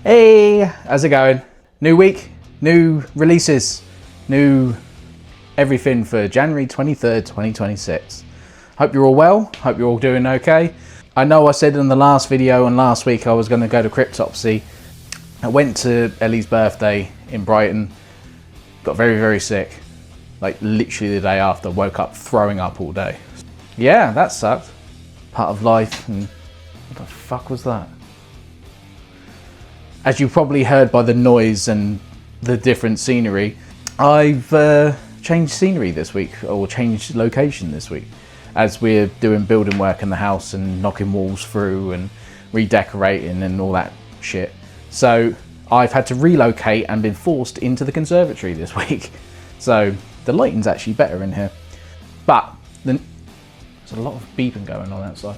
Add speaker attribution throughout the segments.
Speaker 1: Hey, how's it going? New week, new releases, new everything for January 23rd, 2026. Hope you're all well, hope you're all doing okay. I know I said in the last video and last week I was going to go to Cryptopsy. I went to Ellie's birthday in Brighton, got very, very sick. Like literally the day after, woke up throwing up all day. Yeah, that sucked. Part of life. And what the fuck was that? As you probably heard by the noise and the different scenery, I've changed scenery this week, or changed location this week, as we're doing building work in the house and knocking walls through and redecorating and all that shit. So I've had to relocate and been forced into the conservatory this week. So the lighting's actually better in here. But there's a lot of beeping going on outside.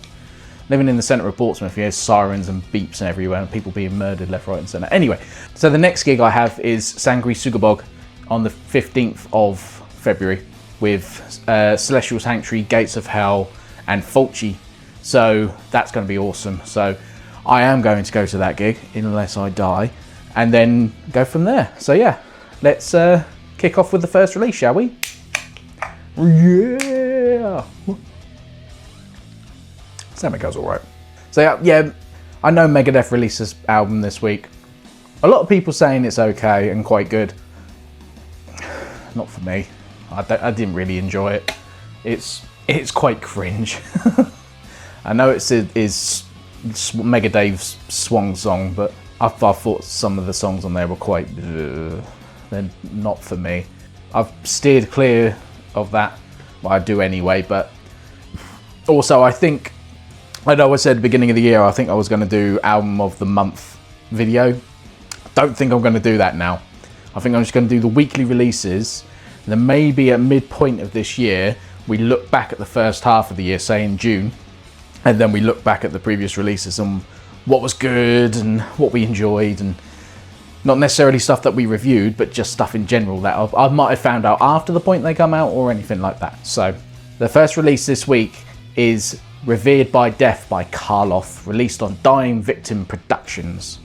Speaker 1: Living in the centre of Portsmouth, you hear sirens and beeps everywhere and people being murdered left, right and centre. Anyway, so the next gig I have is Sangri Sugabog on the 15th of February with Celestial Sanctuary, Gates of Hell and Fulci. So that's going to be awesome. So I am going to go to that gig unless I die and then go from there. So yeah, let's kick off with the first release, shall we? Yeah! That goes all right. So yeah, I know Megadeth released this album this week. A lot of people saying it's okay and quite good. Not for me. I didn't really enjoy it. It's quite cringe. I know is Megadeth's swan song, but I thought some of the songs on there were quite. They're not for me. I've steered clear of that. Well, I do anyway, but also I know I said at the beginning of the year I think I was going to do album of the month video. Don't think I'm going to do that now. I think I'm just going to do the weekly releases. And then maybe at midpoint of this year we look back at the first half of the year, say in June, and then we look back at the previous releases and what was good and what we enjoyed, and not necessarily stuff that we reviewed, but just stuff in general that I might have found out after the point they come out or anything like that. So the first release this week is Revered by Death by Karloff, released on Dying Victim Productions.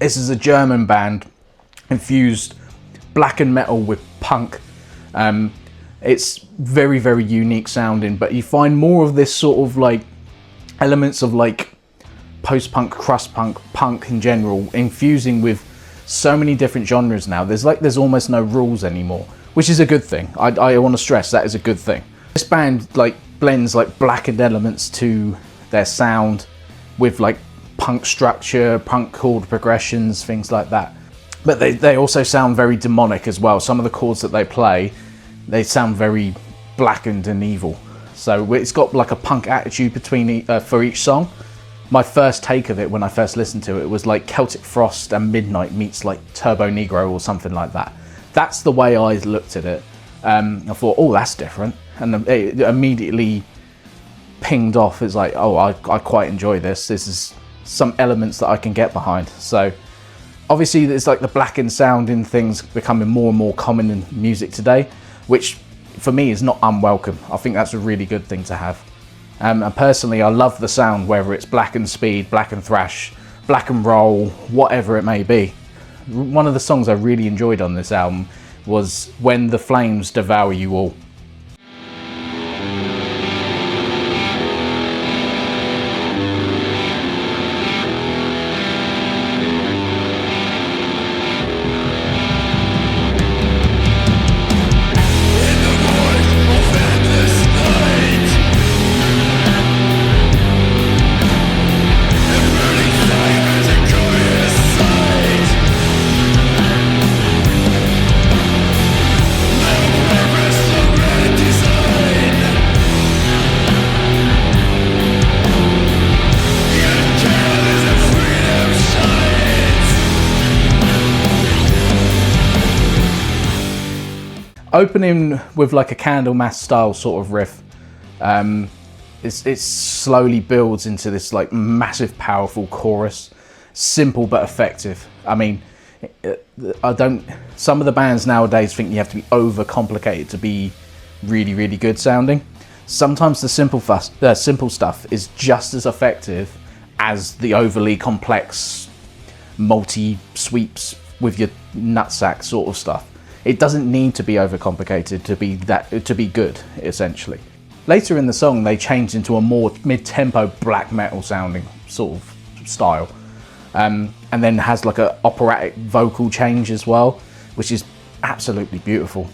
Speaker 1: This is a German band, infused black and metal with punk. It's very, very unique sounding, but you find more of this sort of like elements of like post-punk, crust punk, punk in general, infusing with so many different genres now. There's almost no rules anymore, which is a good thing. I want to stress that is a good thing. This band like blends like blackened elements to their sound with like punk structure, punk chord progressions, things like that. But they also sound very demonic as well. Some of the chords that they play, they sound very blackened and evil. So it's got like a punk attitude for each song. My first take of it when I first listened to it was like Celtic Frost and Midnight meets like Turbo Negro or something like that. That's the way I looked at it. I thought, oh, that's different. And it immediately pinged off. It's like, oh, I quite enjoy this. This is some elements that I can get behind. So obviously there's like the blackened sound in things becoming more and more common in music today, which for me is not unwelcome. I think that's a really good thing to have. And personally I love the sound, whether it's black and speed, black and thrash, black and roll, whatever it may be. One of the songs I really enjoyed on this album was When the Flames Devour You All. Opening with like a Candlemass style sort of riff, it slowly builds into this like massive, powerful chorus. Simple but effective. I mean, some of the bands nowadays think you have to be overcomplicated to be really, really good sounding. Sometimes the simple stuff is just as effective as the overly complex multi-sweeps with your nutsack sort of stuff. It doesn't need to be overcomplicated to be good, essentially. Later in the song, they changed into a more mid-tempo black metal sounding sort of style. And then has like an operatic vocal change as well, which is absolutely beautiful.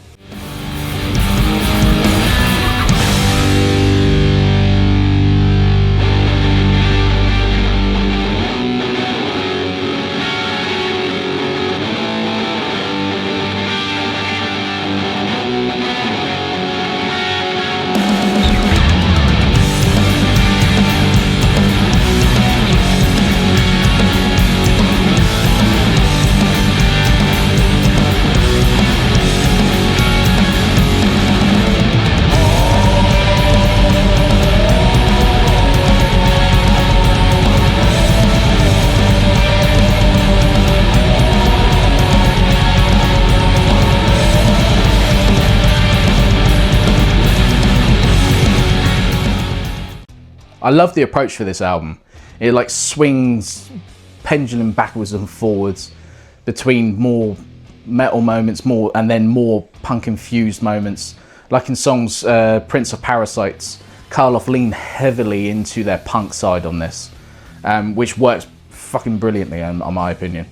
Speaker 1: I love the approach for this album. It like swings pendulum backwards and forwards between more metal moments, and then more punk infused moments. Like in songs Prince of Parasites, Karloff lean heavily into their punk side on this, which works fucking brilliantly in my opinion.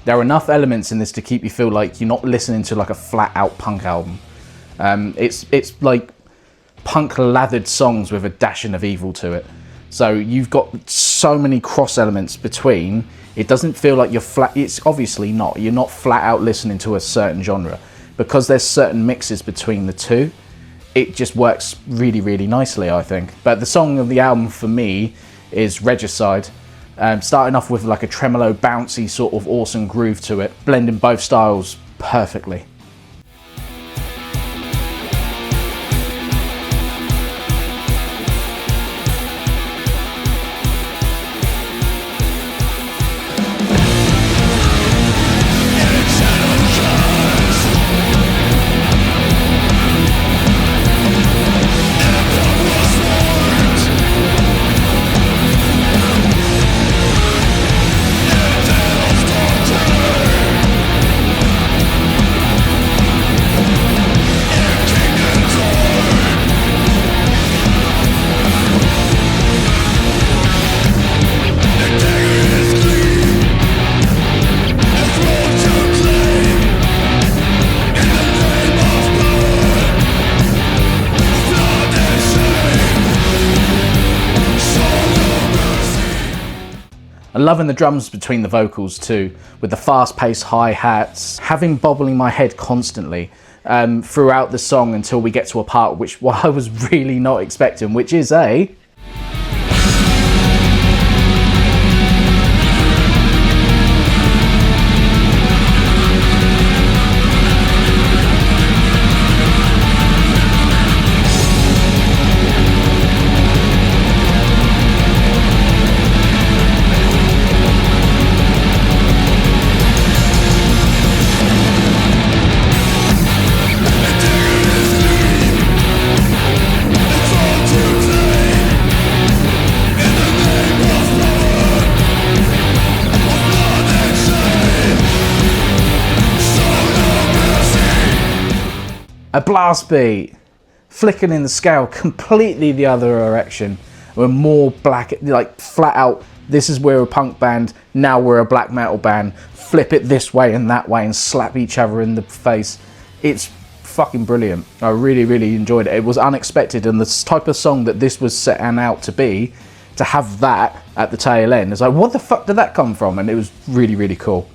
Speaker 1: There are enough elements in this to keep you feel like you're not listening to like a flat out punk album. It's like punk lathered songs with a dashing of evil to it. So you've got so many cross elements between. It doesn't feel like you're flat. It's obviously not. You're not flat out listening to a certain genre, because there's certain mixes between the two. It just works really, really nicely, I think. But the song of the album for me is Regicide. Starting off with like a tremolo, bouncy sort of awesome groove to it, blending both styles perfectly. I'm loving the drums between the vocals too, with the fast-paced hi-hats, having bobbling my head constantly throughout the song until we get to a part which I was really not expecting, which is a... a blast beat, flicking in the scale completely the other direction. We're more black, like flat out, this is we're a punk band, now we're a black metal band. Flip it this way and that way and slap each other in the face. It's fucking brilliant. I really, really enjoyed it. It was unexpected, and the type of song that this was setting out to be, to have that at the tail end, it's like, what the fuck did that come from? And it was really, really cool.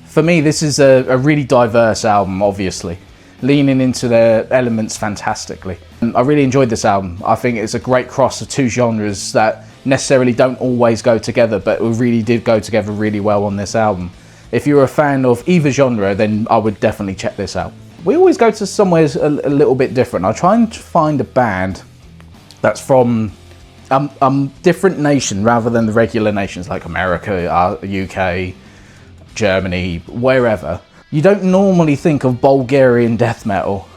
Speaker 1: For me, this is a really diverse album, obviously, leaning into their elements fantastically. And I really enjoyed this album. I think it's a great cross of two genres that necessarily don't always go together, but it really did go together really well on this album. If you're a fan of either genre, then I would definitely check this out. We always go to somewhere a little bit different. I try and find a band that's from different nation rather than the regular nations like America, UK, Germany, wherever. You don't normally think of Bulgarian death metal,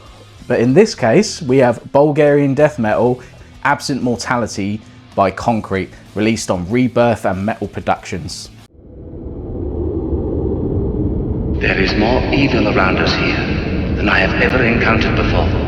Speaker 1: but in this case we have Bulgarian death metal, Absent Mortality by Concrete, released on Rebirth and Metal Productions.
Speaker 2: There is more evil around us here than I have ever encountered before.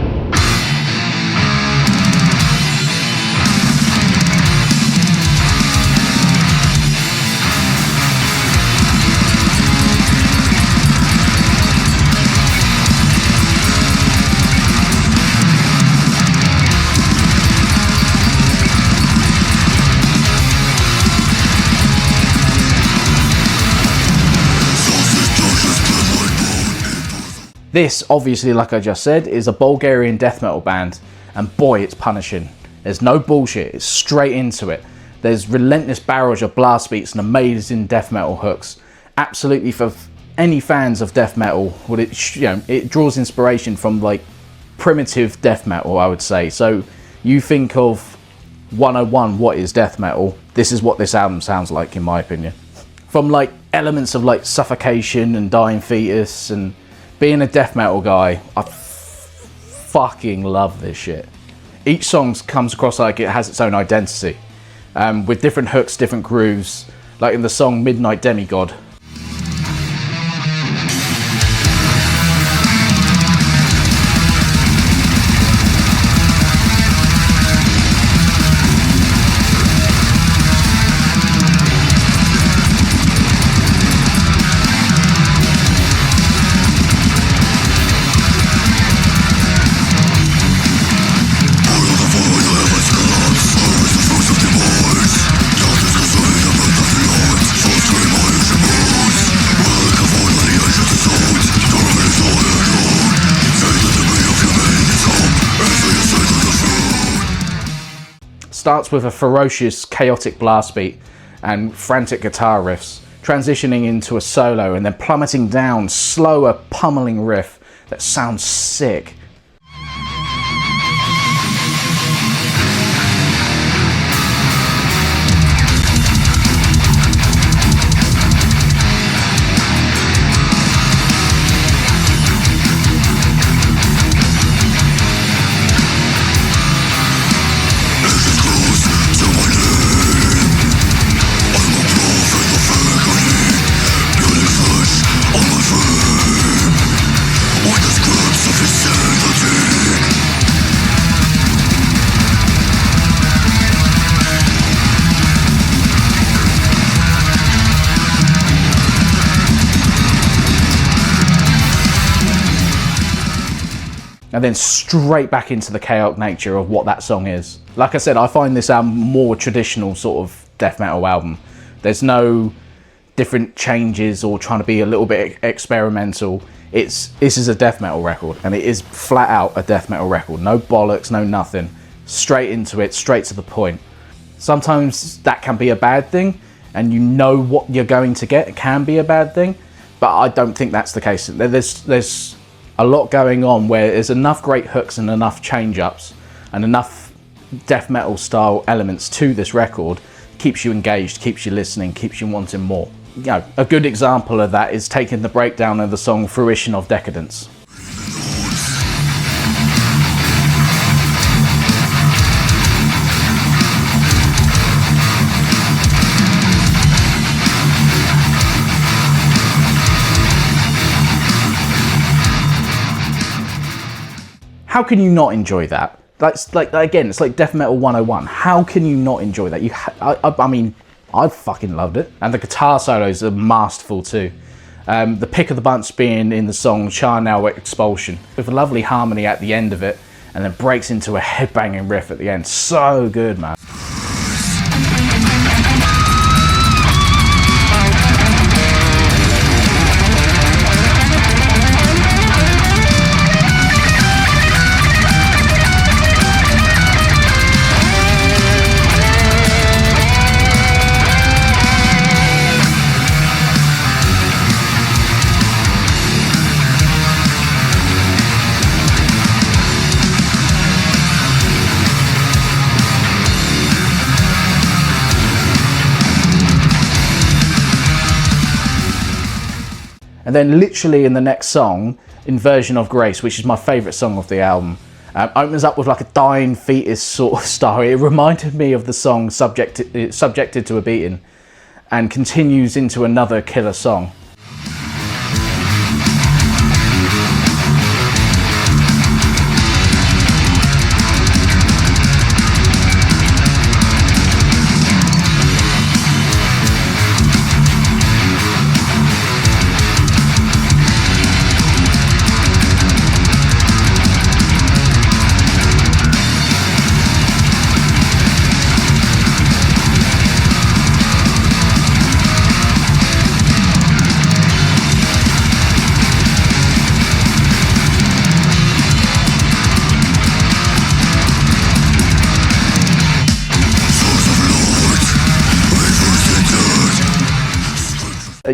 Speaker 1: This, obviously, like I just said, is a Bulgarian death metal band, and boy, it's punishing. There's no bullshit, it's straight into it. There's relentless barrage of blast beats and amazing death metal hooks. Absolutely, for any fans of death metal, it draws inspiration from like primitive death metal, I would say. So you think of 101, what is death metal? This is what this album sounds like, in my opinion. From like elements of like suffocation and dying fetus, and being a death metal guy, I fucking love this shit. Each song comes across like it has its own identity, with different hooks, different grooves, like in the song Midnight Demigod. Starts with a ferocious, chaotic blast beat and frantic guitar riffs, transitioning into a solo and then plummeting down, slower, pummeling riff that sounds sick. And then straight back into the chaotic nature of what that song is. Like I said, I find this album more traditional sort of death metal album. There's no different changes or trying to be a little bit experimental. This is a death metal record, and it is flat out a death metal record. No bollocks, no nothing. Straight into it, straight to the point. Sometimes that can be a bad thing, and you know what you're going to get. It can be a bad thing, but I don't think that's the case. There's a lot going on where there's enough great hooks and enough change-ups and enough death metal style elements to this record, keeps you engaged, keeps you listening, keeps you wanting more. You know, a good example of that is taking the breakdown of the song Fruition of Decadence. How can you not enjoy that? That's like, again, it's like Death Metal 101. How can you not enjoy that? I mean, I fucking loved it. And the guitar solos are masterful too. The pick of the bunch being in the song Charnel Expulsion, with a lovely harmony at the end of it, and then breaks into a headbanging riff at the end. So good, man. And then literally in the next song, Inversion of Grace, which is my favourite song of the album, opens up with like a dying fetus sort of style. It reminded me of the song Subjected to a Beating, and continues into another killer song.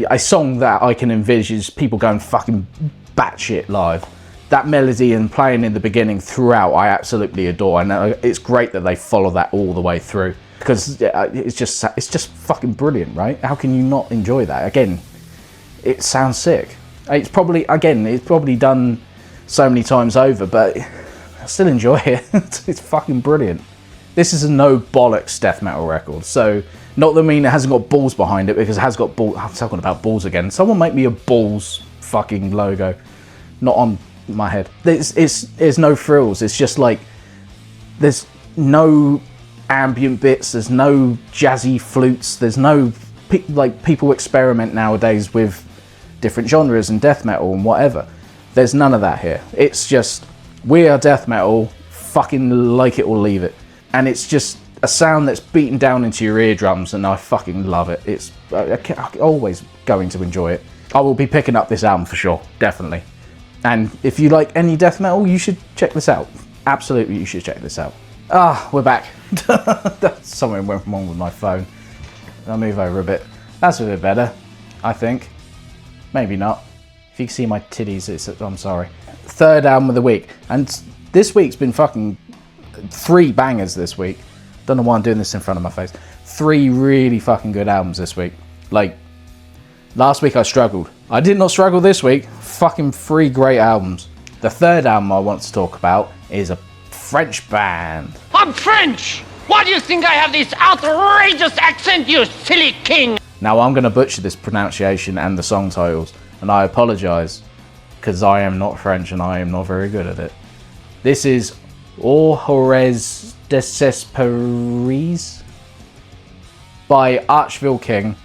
Speaker 1: A song that I can envisage is people going fucking batshit live. That melody and playing in the beginning throughout, I absolutely adore, and it's great that they follow that all the way through, because it's just fucking brilliant, right? How can you not enjoy that? Again, it sounds sick. It's probably done so many times over, but I still enjoy it. It's fucking brilliant. This is a no bollocks death metal record, so. Not that I mean it hasn't got balls behind it, because it has got balls. I'm talking about balls again. Someone make me a balls fucking logo. Not on my head. There's no frills. It's just like, there's no ambient bits. There's no jazzy flutes. There's no, like, people experiment nowadays with different genres and death metal and whatever. There's none of that here. It's just, we are death metal, fucking like it or leave it. And it's just a sound that's beaten down into your eardrums, and I fucking love it. I'm always going to enjoy it. I will be picking up this album for sure, definitely. And if you like any death metal, you should check this out. Absolutely, you should check this out. We're back. Something went wrong with my phone. I'll move over a bit. That's a bit better, I think. Maybe not. If you can see my titties, I'm sorry. Third album of the week. And this week's been fucking 3 bangers this week. Don't know why I'm doing this in front of my face. 3 really fucking good albums this week. Like, last week I struggled. I did not struggle this week. Fucking 3 great albums. The third album I want to talk about is a French band.
Speaker 3: I'm French! Why do you think I have this outrageous accent, you silly king?
Speaker 1: Now I'm going to butcher this pronunciation and the song titles, and I apologise, because I am not French and I am not very good at it. This is Au Horrez Desesperies by Archville King.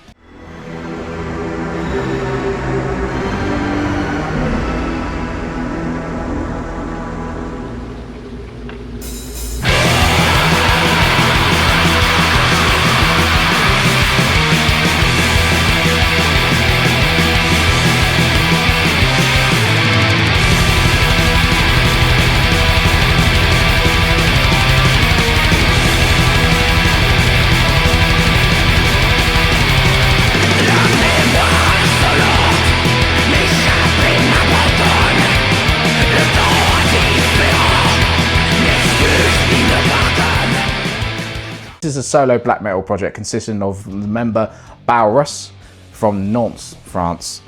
Speaker 1: This is a solo black metal project consisting of the member Baurus from Nantes, France.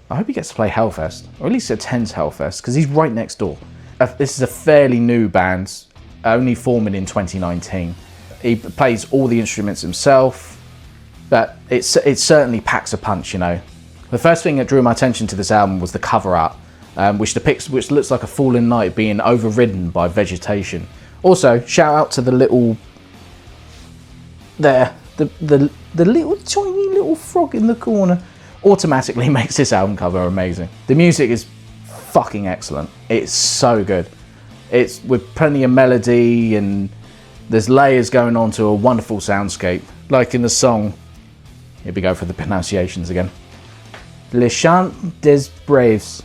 Speaker 1: I hope he gets to play Hellfest, or at least attends Hellfest, because he's right next door. This is a fairly new band, only forming in 2019. He plays all the instruments himself, but it certainly packs a punch, you know. The first thing that drew my attention to this album was the cover art. which looks like a fallen night being overridden by vegetation. Also, shout out to the little the little tiny little frog in the corner. Automatically makes this album cover amazing. The music is fucking excellent. It's so good. It's with plenty of melody and there's layers going on to a wonderful soundscape. Like in the song, here we go for the pronunciations again. Le Chant des Braves.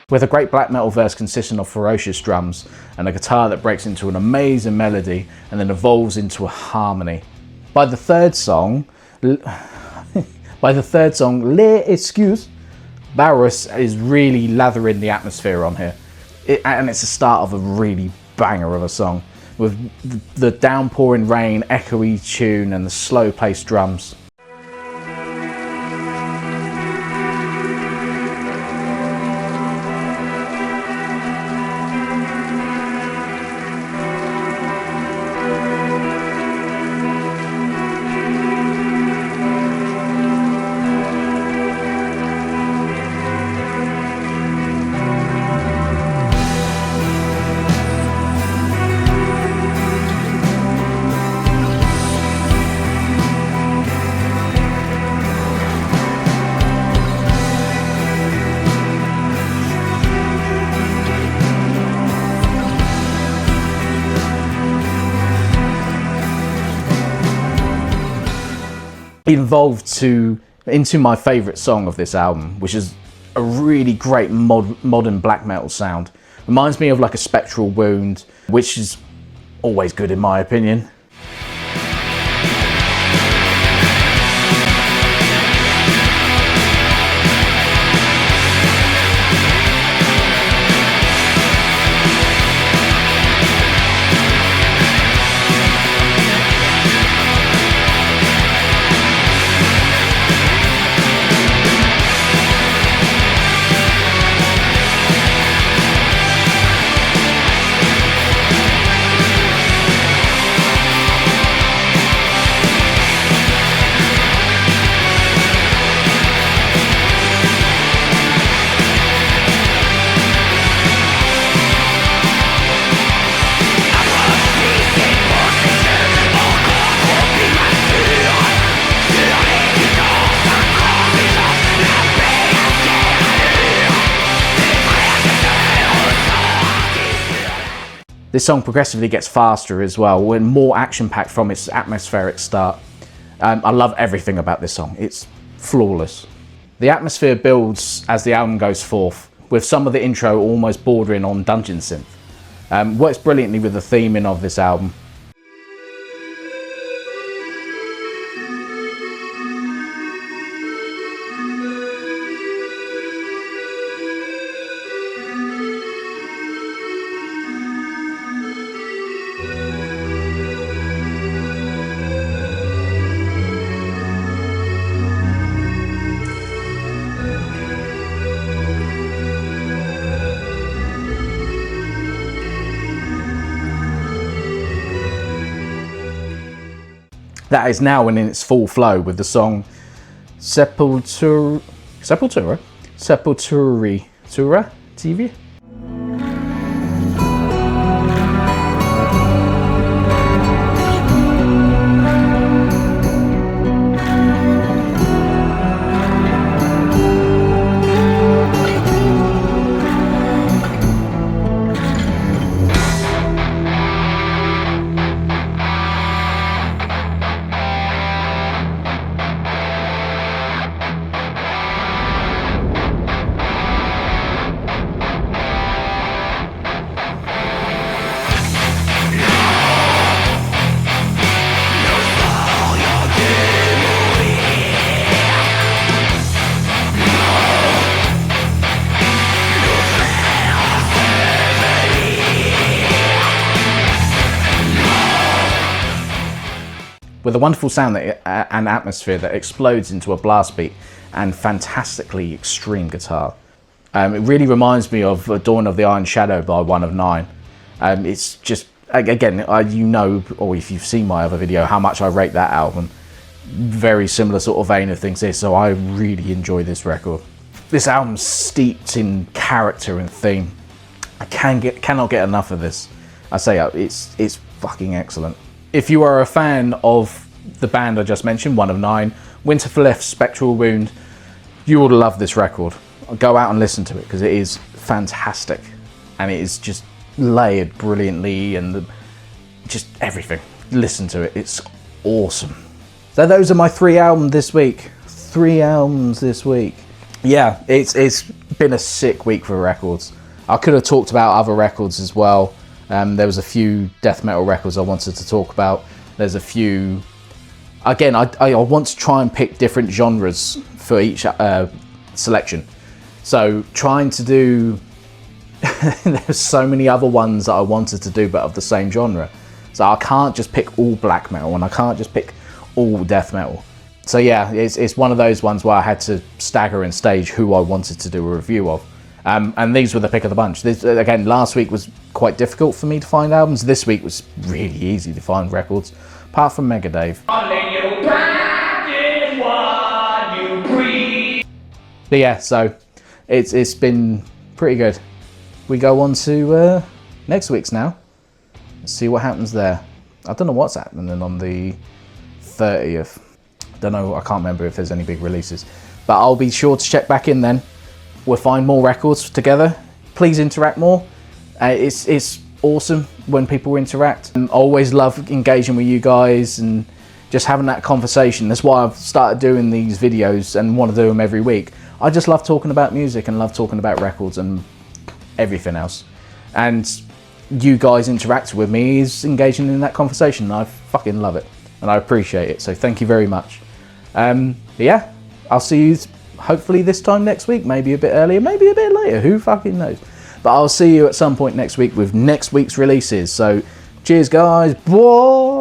Speaker 1: With a great black metal verse consisting of ferocious drums and a guitar that breaks into an amazing melody and then evolves into a harmony. By the third song, Les Excuses, Barus is really lathering the atmosphere on here. And it's the start of a really banger of a song, with the downpouring rain, echoey tune and the slow paced drums. Evolved into my favourite song of this album, which is a really great modern black metal sound. Reminds me of like a Spectral Wound, which is always good in my opinion. This song progressively gets faster as well, and more action-packed from its atmospheric start. I love everything about this song. It's flawless. The atmosphere builds as the album goes forth, with some of the intro almost bordering on dungeon synth. Works brilliantly with the theming of this album. That is now in its full flow with the song Sepultura TV. with a wonderful sound and atmosphere that explodes into a blast beat and fantastically extreme guitar. It really reminds me of Dawn of the Iron Shadow by One of Nine. It's just, again, you know, or if you've seen my other video, how much I rate that album. Very similar sort of vein of things here, so I really enjoy this record. This album's steeped in character and theme. I cannot get enough of this. I say it's fucking excellent. If you are a fan of the band I just mentioned, One of Nine, Winter for Left, Spectral Wound, you will love this record. Go out and listen to it because it is fantastic, and it is just layered brilliantly and just everything. Listen to it, it's awesome. So those are my 3 albums this week. 3 albums this week. Yeah, it's been a sick week for records. I could have talked about other records as well. There was a few death metal records I wanted to talk about. There's a few... Again, I want to try and pick different genres for each selection. So trying to do... There's so many other ones that I wanted to do but of the same genre. So I can't just pick all black metal and I can't just pick all death metal. So yeah, it's one of those ones where I had to stagger and stage who I wanted to do a review of. And these were the pick of the bunch. Again, last week was quite difficult for me to find albums. This week was really easy to find records, apart from Mega Dave. But yeah, so it's been pretty good. We go on to next week's now. Let's see what happens there. I don't know what's happening on the 30th. Don't know, I can't remember if there's any big releases. But I'll be sure to check back in then. We'll find more records together. Please interact more. It's awesome when people interact. I always love engaging with you guys and just having that conversation. That's why I've started doing these videos and want to do them every week. I just love talking about music and love talking about records and everything else. And you guys interacting with me is engaging in that conversation. And I fucking love it and I appreciate it. So thank you very much. Yeah, I'll see you hopefully this time next week. Maybe a bit earlier, maybe a bit later. Who fucking knows? But I'll see you at some point next week with next week's releases. So cheers, guys. Bye.